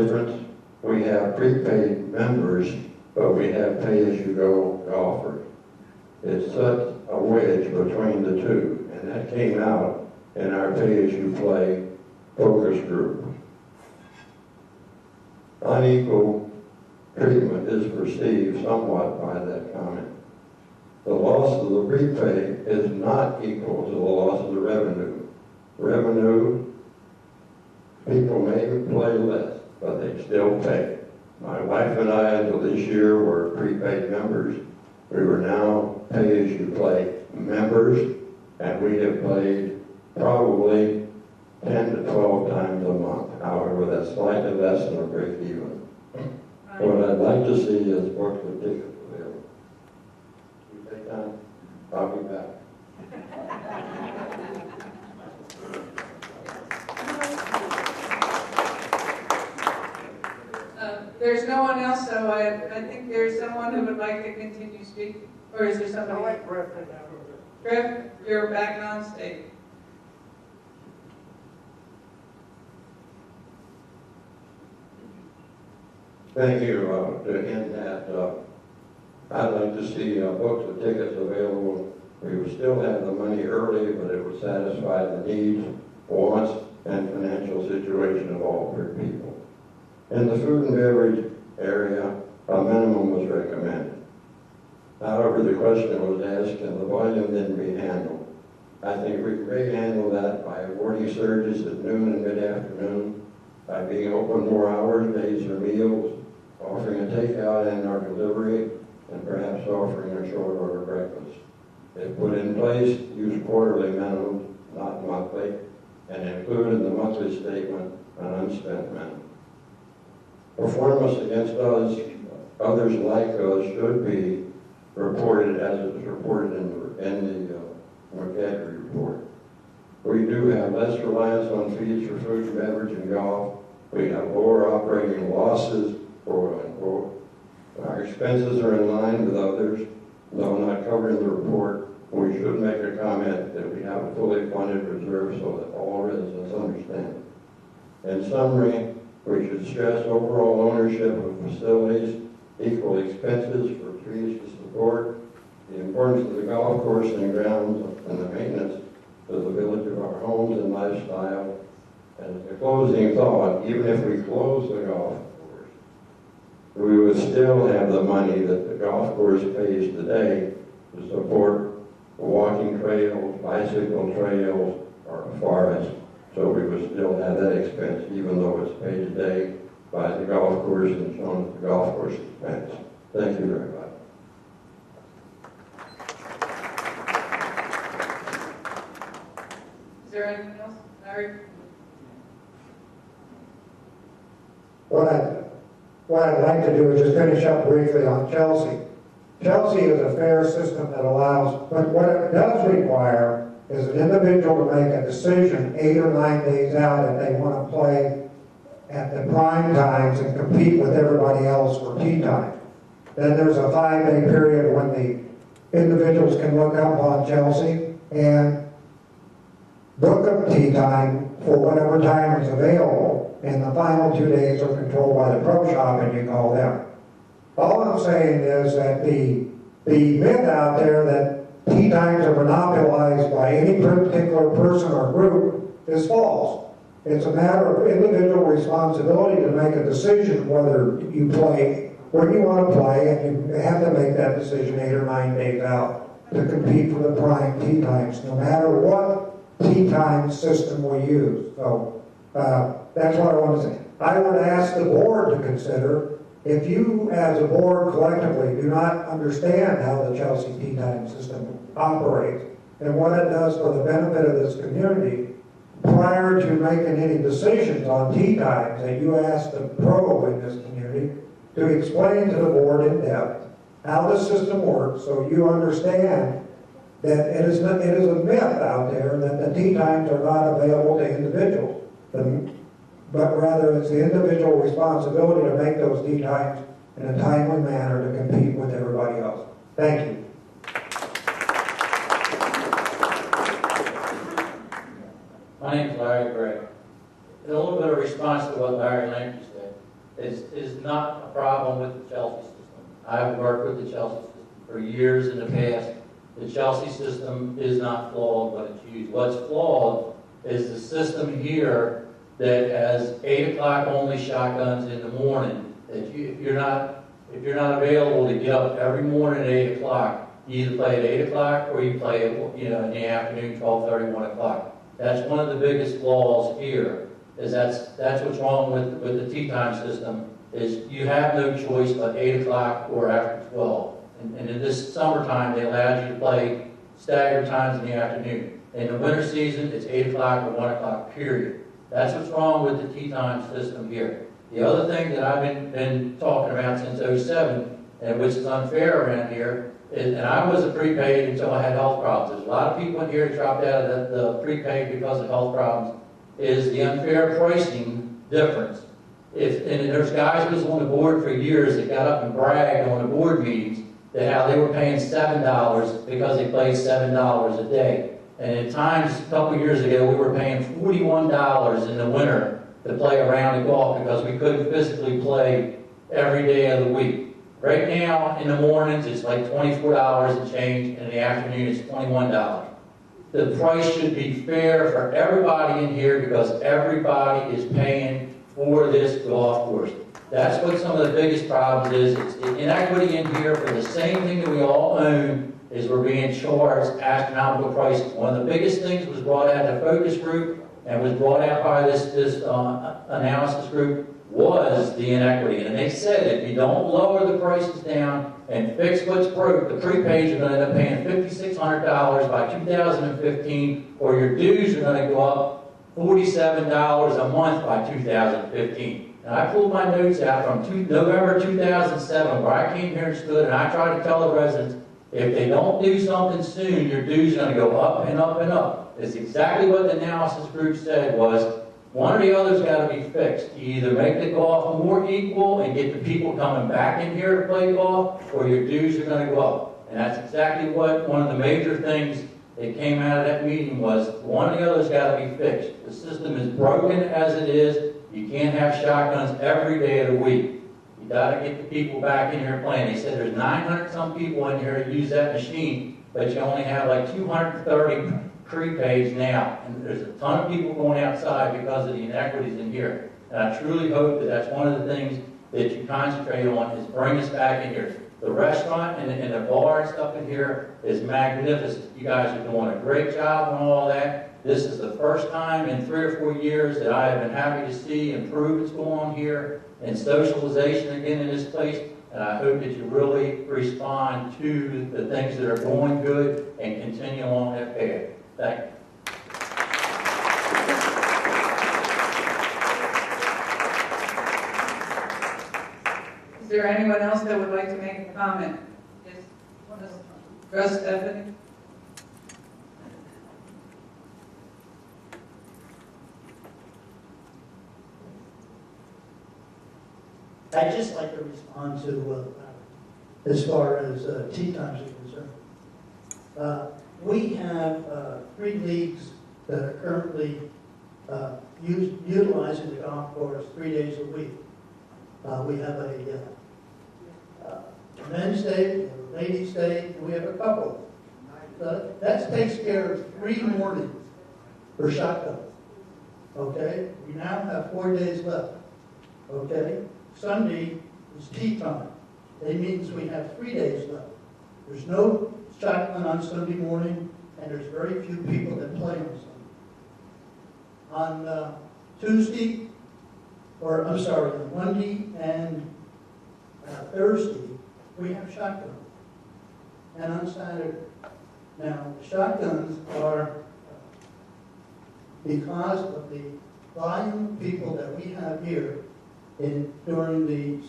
difference. We have prepaid members, but we have pay-as-you-go golfers. It's such a wedge between the two, and that came out in our pay-as-you-play focus group. Unequal treatment is perceived somewhat by that comment. The loss of the prepay is not equal to the loss of the revenue. Revenue, people may play less, but they still pay. My wife and I, until this year, were prepaid members. We were now pay-as-you-play members, and we have played probably 10 to 12 times a month. However, that's slightly less than a break even. What I'd like to see is books with tickets available. You take time? I'll be back. There's no one else, so I think there's someone who would like to continue speaking. Or is there somebody? I'll let Griff in there. Griff, you're back on stage. Thank you. To end that, I'd like to see books with tickets available. We would still have the money early, but it would satisfy the needs, wants, and financial situation of all people. In the food and beverage area, a minimum was recommended. However, the question was asked, and the volume didn't be handled. I think we can handle that by awarding surges at noon and mid-afternoon, by being open more hours, days or meals, offering a takeout and or delivery, and perhaps offering a short order breakfast. If put in place, use quarterly minimums, not monthly, and include in the monthly statement an unspent minimum. Performance against others like us should be reported as it is reported in the McCaffrey report. We do have less reliance on fees for food and beverage and golf. We have lower operating losses, quote unquote. Our expenses are in line with others, though not covered in the report. We should make a comment that we have a fully funded reserve so that all residents understand. In summary, we should stress overall ownership of facilities, equal expenses for trees to support, the importance of the golf course and grounds, and the maintenance of the village of our homes and lifestyle. And as a closing thought, even if we close the golf course, we would still have the money that the golf course pays today to support walking trails, bicycle trails, or a forest. So we would still have that expense, even though it's paid today by the golf course and shown at the golf course expense. Thank you very much. Is there anyone else? Larry? What I'd like to do is just finish up briefly on Chelsea. Chelsea is a fair system that allows, but what it does require is an individual to make a decision 8 or 9 days out if they want to play at the prime times and compete with everybody else for tee time. Then there's a 5-day period when the individuals can look up on Chelsea and book a tee time for whatever time is available, and the final 2 days are controlled by the pro shop and you call them. All I'm saying is that the myth out there that tee times are monopolized by any particular person or group is false. It's a matter of individual responsibility to make a decision whether you play where you want to play, and you have to make that decision 8 or 9 days out to compete for the prime tee times, no matter what tee time system we use. So that's what I want to say. I would ask the board to consider, if you as a board collectively do not understand how the Chelsea tee time system operates and what it does for the benefit of this community, prior to making any decisions on tee times, that you ask the pro in this community to explain to the board in depth how the system works, so you understand that it is a myth out there that the tee times are not available to individuals. But rather it's the individual responsibility to make those tee times in a timely manner to compete with everybody else. Thank you. My name is Larry Gray. A little bit of response to what Larry Lankey said. is not a problem with the Chelsea system. I've worked with the Chelsea system for years in the past. The Chelsea system is not flawed when it's used. What's flawed is the system here that has 8 o'clock only shotguns in the morning. That if you're not available to get up every morning at 8 o'clock, you either play at 8 o'clock or you play at, in the afternoon, 12:30, 1 o'clock. That's one of the biggest flaws here. That's what's wrong with the tea time system, is you have no choice but 8 o'clock or after 12. And in this summertime, they allowed you to play staggered times in the afternoon. In the winter season, it's 8 o'clock or 1 o'clock, period. That's what's wrong with the tea time system here. The other thing that I've been talking about since '07, and which is unfair around here, is, and I was a prepaid until I had health problems. There's a lot of people in here that dropped out of the prepaid because of health problems, is the unfair pricing difference. And there's guys who was on the board for years that got up and bragged on the board meetings that how they were paying $7 because they played $7 a day. And at times, a couple years ago, we were paying $41 in the winter to play a round of golf because we couldn't physically play every day of the week. Right now, in the mornings, it's like $24 and change, and in the afternoon, it's $21. The price should be fair for everybody in here because everybody is paying for this golf course. That's what some of the biggest problems is. It's the inequity in here for the same thing that we all own is we're being charged astronomical prices. One of the biggest things was brought out in the focus group and was brought out by this analysis group was the inequity. And they said if you don't lower the prices down and fix what's broke, the prepaids are going to end up paying $5,600 by 2015, or your dues are going to go up $47 a month by 2015. And I pulled my notes out from November 2007, where I came here and stood, and I tried to tell the residents, if they don't do something soon, your dues are going to go up and up and up. It's exactly what the analysis group said was, one or the other's got to be fixed. You either make the golf more equal and get the people coming back in here to play golf, or your dues are going to go up. And that's exactly what one of the major things that came out of that meeting was, one or the other's got to be fixed. The system is broken as it is. You can't have shotguns every day of the week. You got to get the people back in here playing. They said there's 900 some people in here that use that machine, but you only have like 230 prepaids now. And there's a ton of people going outside because of the inequities in here. And I truly hope that that's one of the things that you concentrate on is bring us back in here. The restaurant and the bar and stuff in here is magnificent. You guys are doing a great job on all that. This is the first time in 3 or 4 years that I have been happy to see improvements going on here and socialization again in this place. And I hope that you really respond to the things that are going good and continue along that path. Thank you. Is there anyone else that would like to make a comment? Yes. Russ, Stephanie? I'd just like to respond to, as far as tea times are concerned. We have 3 leagues that are currently utilizing the golf course 3 days a week. We have a men's day, a ladies' day, and we have a couple. That takes care of 3 mornings for shotgun. Okay? We now have 4 days left. Okay? Sunday is tea time. That means we have 3 days left. There's no shotgun on Sunday morning, and there's very few people that play on Sunday. On Tuesday, or I'm sorry, on Monday and Thursday, we have shotgun. And on Saturday. Now, the shotguns are, because of the volume of people that we have here during the